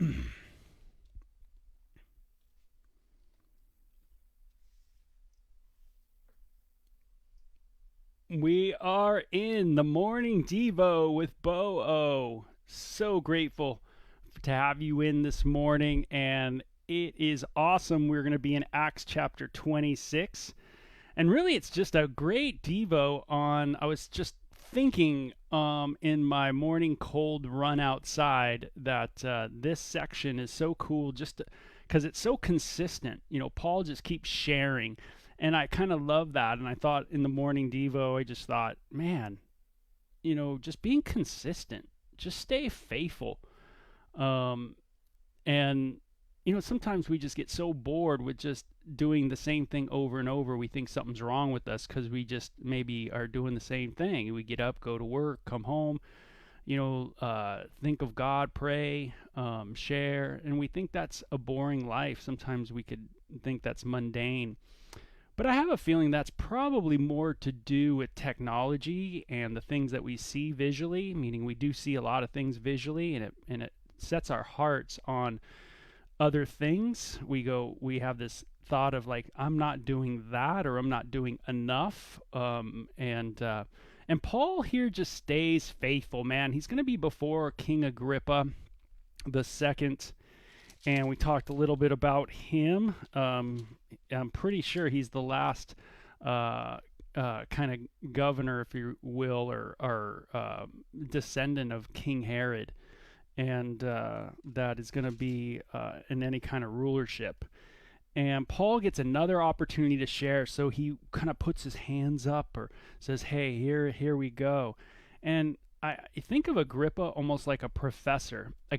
We are in the morning Devo with Bo O. So grateful to have you in this morning, and it is awesome. We're going to be in Acts chapter 26. And really, it's just a great Devo on. I was just thinking in my morning cold run outside that this section is so cool just because it's so consistent. Paul just keeps sharing. And I kind of love that. And I thought in the morning Devo, I just thought, man, just being consistent, just stay faithful. Um, and sometimes we just get so bored with just doing the same thing over and over. We think something's wrong with us because we just maybe are doing the same thing. We get up, go to work, come home, think of God, pray, share, and we think that's a boring life. Sometimes we could think that's mundane. But I have a feeling that's probably more to do with technology and the things that we see visually, meaning we do see a lot of things visually, and it sets our hearts on other things. We have this thought of like, I'm not doing that, or I'm not doing enough. And Paul here just stays faithful, man. He's going to be before King Agrippa the second, and we talked a little bit about him. I'm pretty sure he's the last kind of governor, if you will, or descendant of King Herod, and that is going to be in any kind of rulership. And Paul gets another opportunity to share, so he kind of puts his hands up or says, "Hey, here we go." And I think of Agrippa almost like a professor, a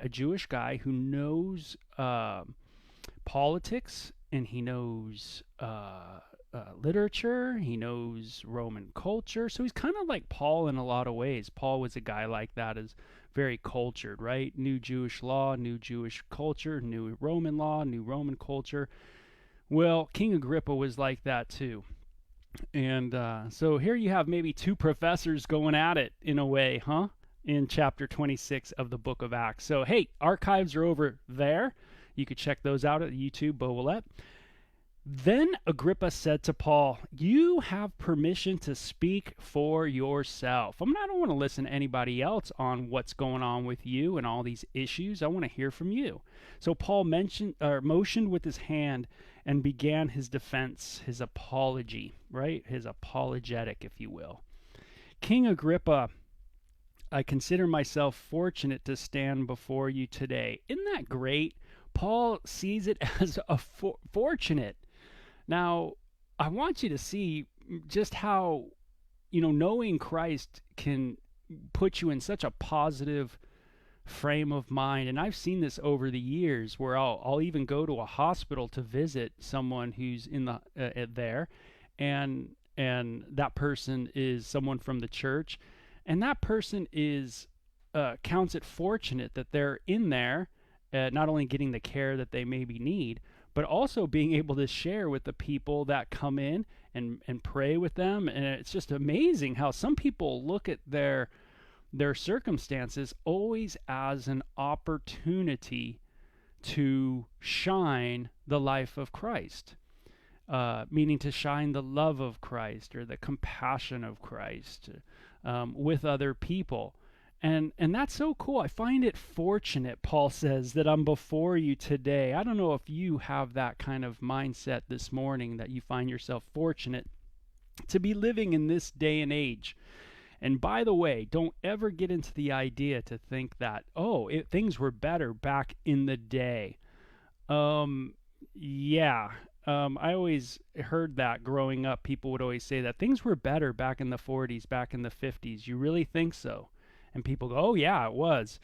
Jewish guy who knows politics, and he knows literature, he knows Roman culture. So he's kind of like Paul in a lot of ways. Paul was a guy like that, is very cultured, right? Knew Jewish law, knew Jewish culture, knew Roman law, knew Roman culture. Well, King Agrippa was like that too. And so here you have maybe two professors going at it in a way, huh? In chapter 26 of the book of Acts. So, hey, archives are over there. You could check those out at YouTube, Bo Willett. Then Agrippa said to Paul, "You have permission to speak for yourself. I don't want to listen to anybody else on what's going on with you and all these issues. I want to hear from you." So Paul motioned with his hand and began his defense, his apology, right? His apologetic, if you will. "King Agrippa, I consider myself fortunate to stand before you today." Isn't that great? Paul sees it as a fortunate. Now, I want you to see just how, knowing Christ can put you in such a positive frame of mind. And I've seen this over the years where I'll even go to a hospital to visit someone who's in the there, and that person is someone from the church, and that person is counts it fortunate that they're in there, not only getting the care that they maybe need, but also being able to share with the people that come in and pray with them. And it's just amazing how some people look at their circumstances always as an opportunity to shine the life of Christ, meaning to shine the love of Christ or the compassion of Christ with other people. And that's so cool. I find it fortunate, Paul says, that I'm before you today. I don't know if you have that kind of mindset this morning, that you find yourself fortunate to be living in this day and age. And by the way, don't ever get into the idea to think that, things were better back in the day. Yeah. I always heard that growing up. People would always say that things were better back in the 40s, back in the 50s. You really think so? And people go, "Oh, yeah, it was."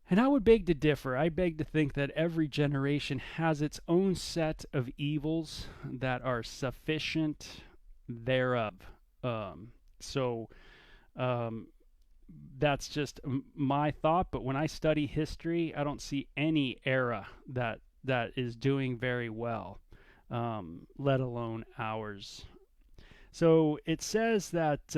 And I would beg to differ. I beg to think that every generation has its own set of evils that are sufficient thereof. So that's just my thought. But when I study history, I don't see any era that is doing very well, let alone ours. So it says that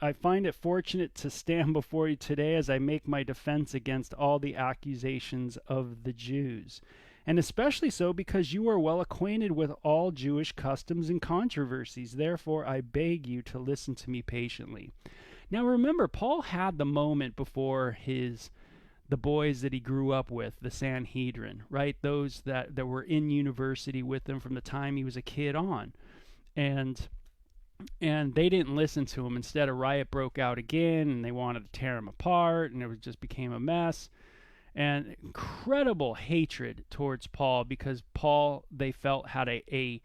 I find it fortunate to stand before you today as I make my defense against all the accusations of the Jews, and especially so because you are well acquainted with all Jewish customs and controversies. Therefore, I beg you to listen to me patiently. Now remember, Paul had the moment before the boys that he grew up with, the Sanhedrin, right? Those that were in university with him from the time he was a kid on. And they didn't listen to him. Instead, a riot broke out again, and they wanted to tear him apart, and it just became a mess. And incredible hatred towards Paul, because Paul, they felt, had a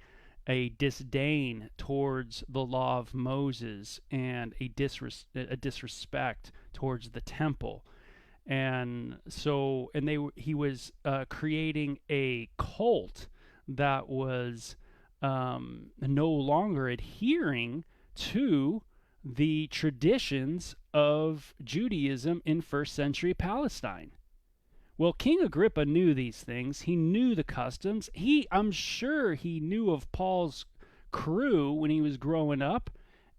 disdain towards the law of Moses, and a disrespect towards the temple. And so, he was creating a cult that was no longer adhering to the traditions of Judaism in first century Palestine. Well, King Agrippa knew these things. He knew the customs. I'm sure he knew of Paul's crew when he was growing up,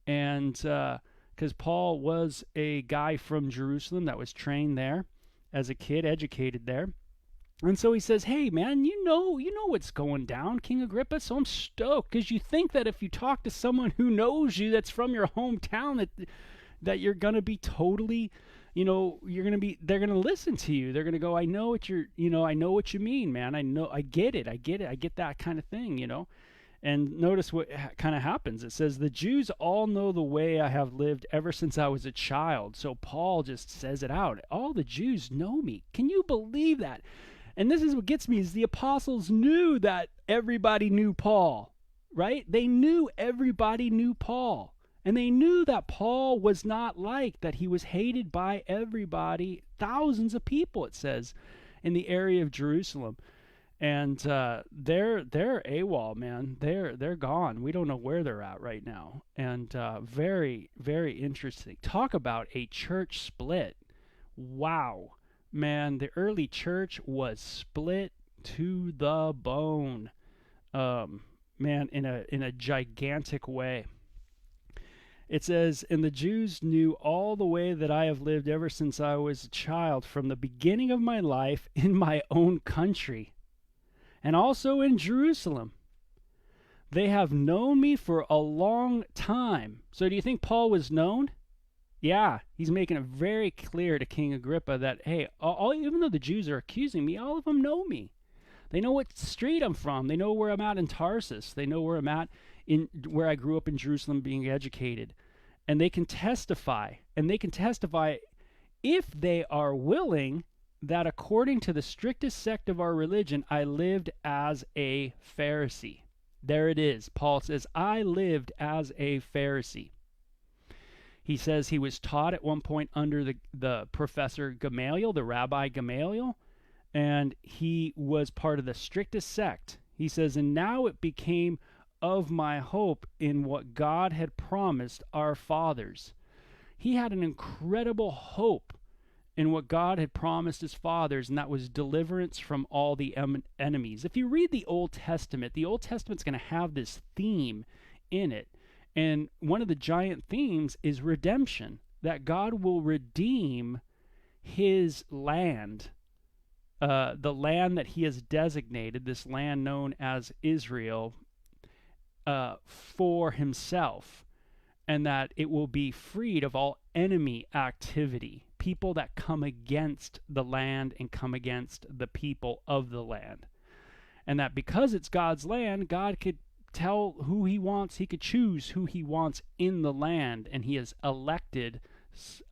and because Paul was a guy from Jerusalem that was trained there as a kid, educated there. And so he says, hey, man, you know what's going down, King Agrippa, so I'm stoked, because you think that if you talk to someone who knows you, that's from your hometown, that you're going to be totally, they're going to listen to you. They're going to go, I know what you mean, man. I get it. I get that kind of thing, And notice what kind of happens. It says, the Jews all know the way I have lived ever since I was a child. So Paul just says it out. All the Jews know me. Can you believe that? And this is what gets me, is the apostles knew that everybody knew Paul, right? They knew everybody knew Paul. And they knew that Paul was not liked, that he was hated by everybody, thousands of people, it says, in the area of Jerusalem. And they're AWOL, man. They're gone. We don't know where they're at right now. And very, very interesting. Talk about a church split. Wow, man. The early church was split to the bone. Man, in a gigantic way. It says, and the Jews knew all the way that I have lived ever since I was a child, from the beginning of my life in my own country, and also in Jerusalem. They have known me for a long time. So do you think Paul was known? Yeah, he's making it very clear to King Agrippa that, hey, even though the Jews are accusing me, all of them know me. They know what street I'm from. They know where I'm at in Tarsus. They know where I'm at where I grew up in Jerusalem being educated. And they can testify. And they can testify, if they are willing, that according to the strictest sect of our religion, I lived as a Pharisee. There it is. Paul says, I lived as a Pharisee. He says he was taught at one point under the professor Gamaliel, the Rabbi Gamaliel, and he was part of the strictest sect. He says, and now it became of my hope in what God had promised our fathers. He had an incredible hope in what God had promised his fathers, and that was deliverance from all the enemies. If you read the Old Testament's going to have this theme in it. And one of the giant themes is redemption, that God will redeem his land, the land that he has designated, this land known as Israel, for himself, and that it will be freed of all enemy activity, people that come against the land and come against the people of the land. And that because it's God's land, God could tell who he wants, he could choose who he wants in the land, and he has elected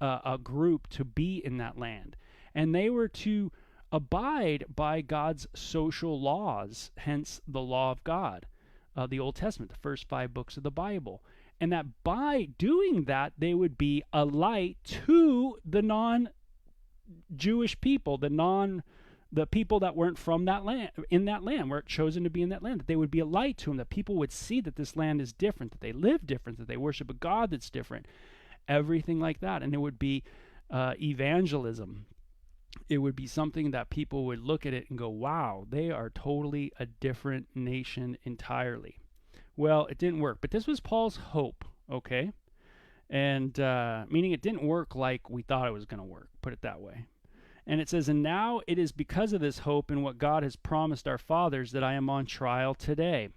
a group to be in that land. And they were to abide by God's social laws, hence the law of God, the Old Testament, the first 5 books of the Bible. And that by doing that, they would be a light to the non-Jewish people, the people that weren't from that land, in that land, weren't chosen to be in that land, that they would be a light to them, that people would see that this land is different, that they live different, that they worship a God that's different, everything like that. And it would be evangelism. It would be something that people would look at it and go, wow, they are totally a different nation entirely. Well, it didn't work, but this was Paul's hope, okay? And meaning it didn't work like we thought it was going to work, put it that way. And it says, and now it is because of this hope in what God has promised our fathers that I am on trial today.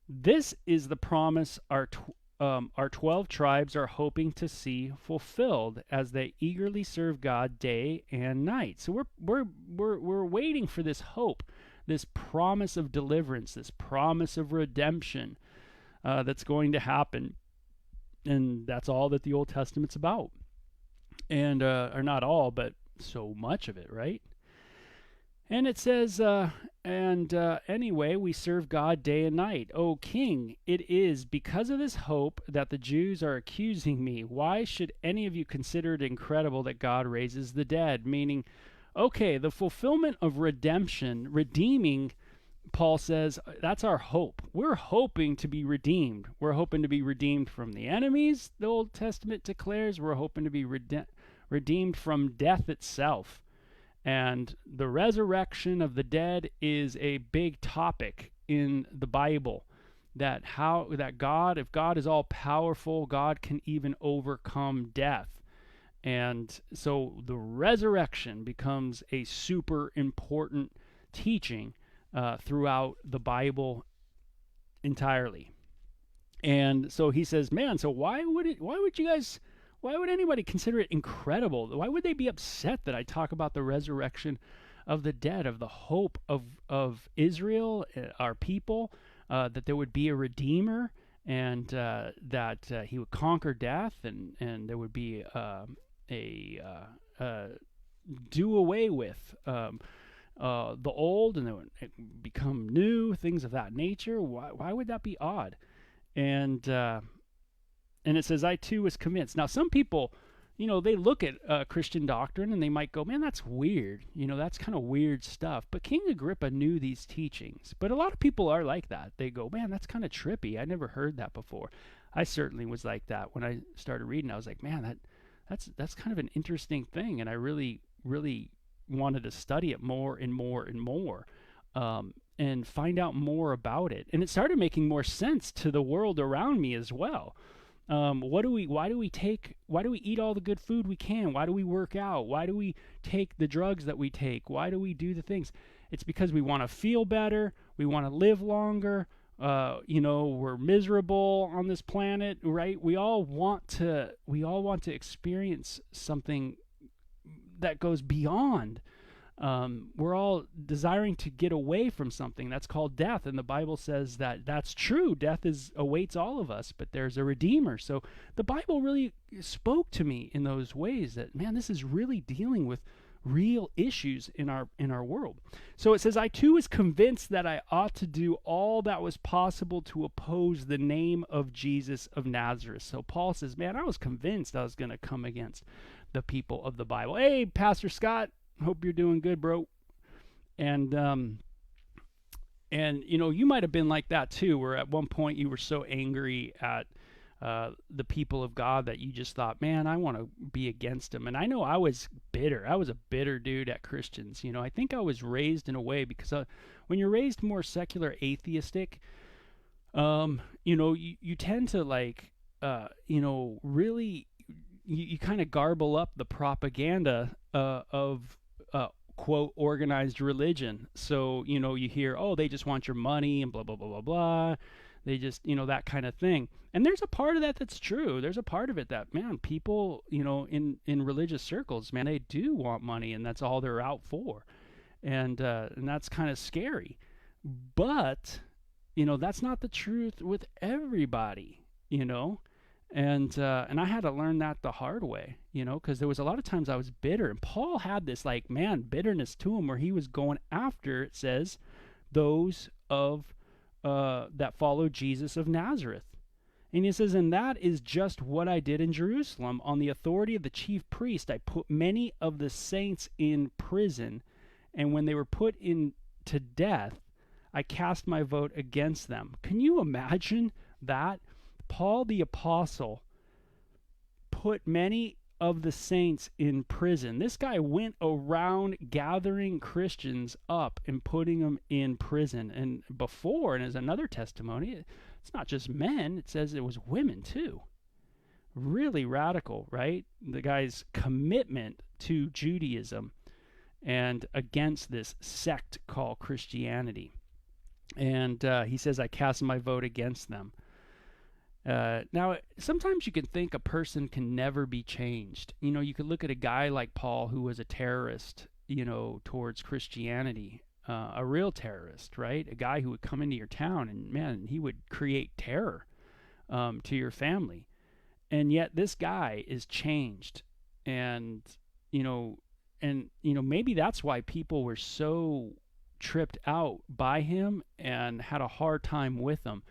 This is the promise our 12 tribes are hoping to see fulfilled as they eagerly serve God day and night. So we're waiting for this hope, this promise of deliverance, this promise of redemption that's going to happen. And that's all that the Old Testament's about. And or not all, but so much of it, right? And it says, anyway, we serve God day and night. O king, it is because of this hope that the Jews are accusing me. Why should any of you consider it incredible that God raises the dead? Meaning, okay, the fulfillment of redemption, redeeming, Paul says, that's our hope. We're hoping to be redeemed. We're hoping to be redeemed from the enemies, the Old Testament declares. We're hoping to be redeemed from death itself. And the resurrection of the dead is a big topic in the Bible. That God, if God is all powerful, God can even overcome death. And so the resurrection becomes a super important teaching throughout the Bible entirely. And so he says, man, so why would anybody consider it incredible? Why would they be upset that I talk about the resurrection of the dead, of the hope of Israel, our people, that there would be a redeemer, and that he would conquer death, and there would be a do away with the old, and it would become new, things of that nature. Why would that be odd? And it says, I too was convinced. Now, some people, they look at Christian doctrine and they might go, man, that's weird. That's kind of weird stuff. But King Agrippa knew these teachings. But a lot of people are like that. They go, man, that's kind of trippy. I never heard that before. I certainly was like that when I started reading. I was like, man, that's kind of an interesting thing. And I really, really wanted to study it more and more and more. And find out more about it. And it started making more sense to the world around me as well. Why do we eat all the good food we can? Why do we work out? Why do we take the drugs that we take? Why do we do the things? It's because we want to feel better. We want to live longer. We're miserable on this planet, right? We all want to experience something that goes beyond. We're all desiring to get away from something that's called death, and the Bible says that that's true. Death awaits all of us, but there's a Redeemer. So the Bible really spoke to me in those ways that, man, this is really dealing with real issues in our world. So it says, I too was convinced that I ought to do all that was possible to oppose the name of Jesus of Nazareth. So Paul says, man, I was convinced I was going to come against the people of the Bible. Hey, Pastor Scott, hope you're doing good, bro. And you might have been like that too, where at one point you were so angry at the people of God that you just thought, man, I want to be against them. And I know I was bitter. I was a bitter dude at Christians. I think I was raised in a way because when you're raised more secular atheistic, you tend to really, you kind of garble up the propaganda of quote organized religion. So you hear, oh, they just want your money and blah blah blah blah blah. They just that kind of thing. And there's a part of that that's true. There's a part of it that, man, people in religious circles, man, they do want money, and that's all they're out for, and that's kind of scary. But that's not the truth with everybody. And I had to learn that the hard way, because there was a lot of times I was bitter, and Paul had this bitterness to him, where he was going after, it says, those of that follow Jesus of Nazareth. And he says, and that is just what I did in Jerusalem. On the authority of the chief priest, I put many of the saints in prison, and when they were put to death, I cast my vote against them. Can you imagine that? Paul the Apostle put many of the saints in prison. This guy went around gathering Christians up and putting them in prison. And before, and as another testimony, it's not just men, it says it was women too. really radical, right? The guy's commitment to Judaism and against this sect called Christianity. And he says, I cast my vote against them. Now, sometimes you can think a person can never be changed. You know, you could look at a guy like Paul who was a terrorist, you know, towards Christianity, a real terrorist, right? A guy who would come into your town and, man, he would create terror to your family. And yet this guy is changed. And, you know, maybe that's why people were so tripped out by him and had a hard time with him,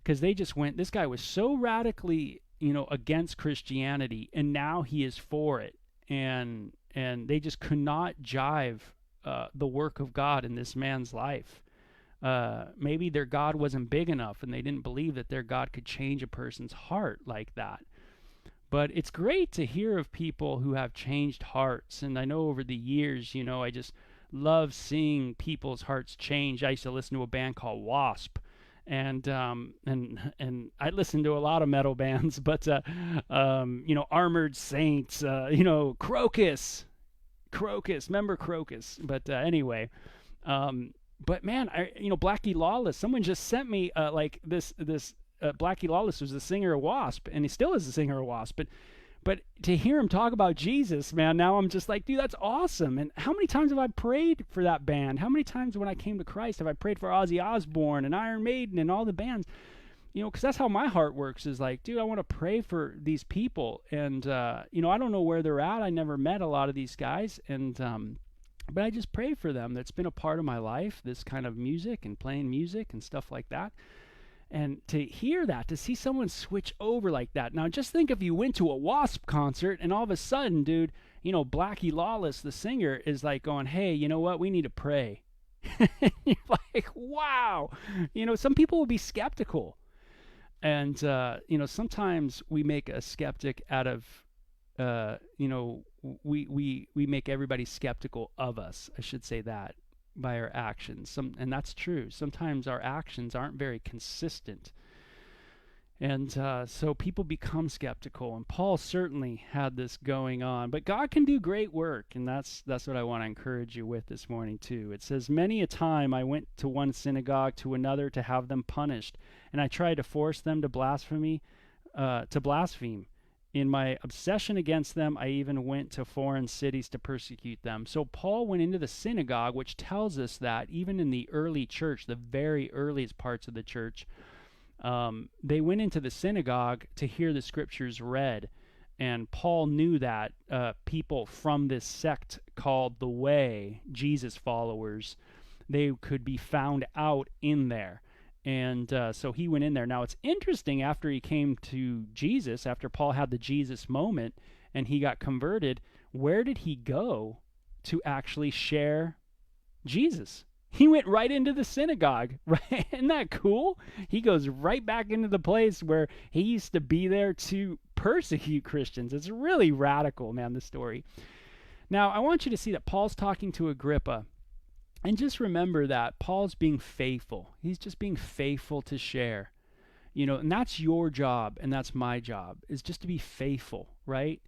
because they just went, this guy was so radically, you know, against Christianity, and now he is for it. And they just could not jive the work of God in this man's life. Maybe their God wasn't big enough, and they didn't believe that their God could change a person's heart like that. But it's great to hear of people who have changed hearts. And I know over the years, you know, I just love seeing people's hearts change. I used to listen to a band called Wasp. And I listened to a lot of metal bands, but you know, Armored Saints, you know, Crocus, remember Crocus? But anyway, but man, you know, Blackie Lawless. Someone just sent me like this. Blackie Lawless was the singer of Wasp, and he still is the singer of Wasp. But to hear him talk about Jesus, man, now I'm just like, dude, that's awesome. And how many times have I prayed for that band? How many times when I came to Christ have I prayed for Ozzy Osbourne and Iron Maiden and all the bands? You know, because that's how my heart works, is like, dude, I want to pray for these people. And, you know, I don't know where they're at. I never met a lot of these guys. And, but I just pray for them. That's been a part of my life, this kind of music and playing music and stuff like that. And to hear that, to see someone switch over like that. Now, just think if you went to a Wasp concert and all of a sudden, dude, you know, Blackie Lawless, the singer, is like going, hey, you know what? We need to pray. You're like, wow. You know, some people will be skeptical. And, you know, sometimes we make a skeptic out of, you know, we make everybody skeptical of us. I should say that. By our actions. And that's true. Sometimes our actions aren't very consistent. And so people become skeptical. And Paul certainly had this going on. But God can do great work. And that's what I want to encourage you with this morning too. It says, many a time I went to one synagogue to another to have them punished. And I tried to force them to blaspheme. In my obsession against them, I even went to foreign cities to persecute them. So Paul went into the synagogue, which tells us that even in the early church, the very earliest parts of the church, they went into the synagogue to hear the scriptures read. And Paul knew that people from this sect called the Way, Jesus followers, they could be found out in there. And so he went in there. Now, it's interesting, after he came to Jesus, after Paul had the Jesus moment and he got converted, where did he go to actually share Jesus? He went right into the synagogue, right? Isn't that cool? He goes right back into the place where he used to be there to persecute Christians. It's really radical, man, the story. Now, I want you to see that Paul's talking to Agrippa. And just remember that Paul's being faithful. He's just being faithful to share. You know, and that's your job and that's my job, is just to be faithful, right?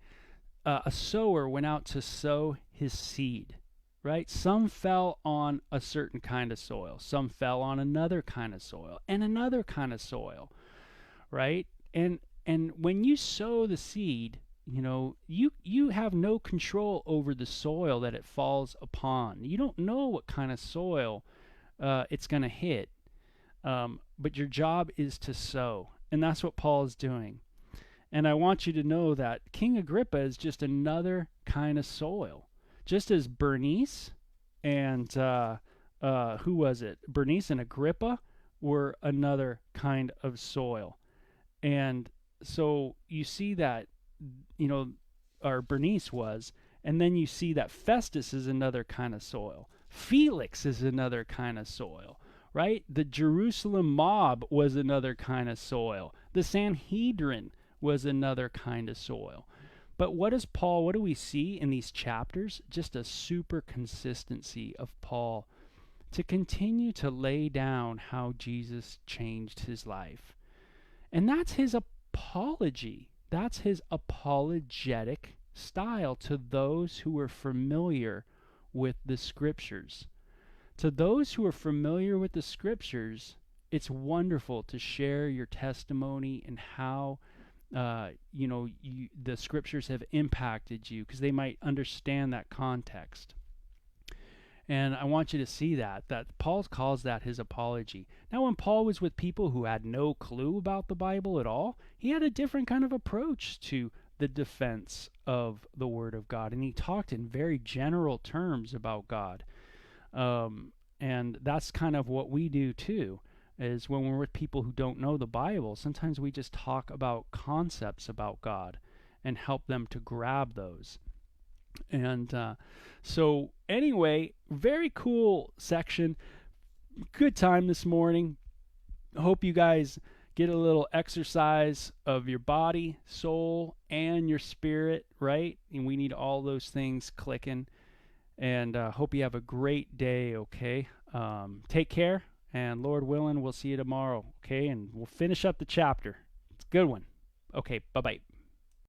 A sower went out to sow his seed, right? Some fell on a certain kind of soil. Some fell on another kind of soil and another kind of soil, right? And when you sow the seed, you know, you have no control over the soil that it falls upon. You don't know what kind of soil it's going to hit. But your job is to sow. And that's what Paul is doing. And I want you to know that King Agrippa is just another kind of soil. Just as Bernice and, who was it? Bernice and Agrippa were another kind of soil. And so you see that, you know, or Bernice was, and then you see that Festus is another kind of soil. Felix is another kind of soil, right? The Jerusalem mob was another kind of soil. The Sanhedrin was another kind of soil. But what do we see in these chapters? Just a super consistency of Paul to continue to lay down how Jesus changed his life. And that's his apology That's his apologetic style to those who are familiar with the scriptures. To those who are familiar with the scriptures, it's wonderful to share your testimony and how the scriptures have impacted you, because they might understand that context. And I want you to see that Paul calls that his apology. Now, when Paul was with people who had no clue about the Bible at all, he had a different kind of approach to the defense of the Word of God, and he talked in very general terms about God. And that's kind of what we do too, is when we're with people who don't know the Bible, sometimes we just talk about concepts about God and help them to grab those. And so anyway, very cool section. Good time this morning. Hope you guys get a little exercise of your body, soul, and your spirit, right? And we need all those things clicking. And hope you have a great day, okay? Take care, and Lord willing, we'll see you tomorrow, okay? And we'll finish up the chapter. It's a good one. Okay, bye-bye.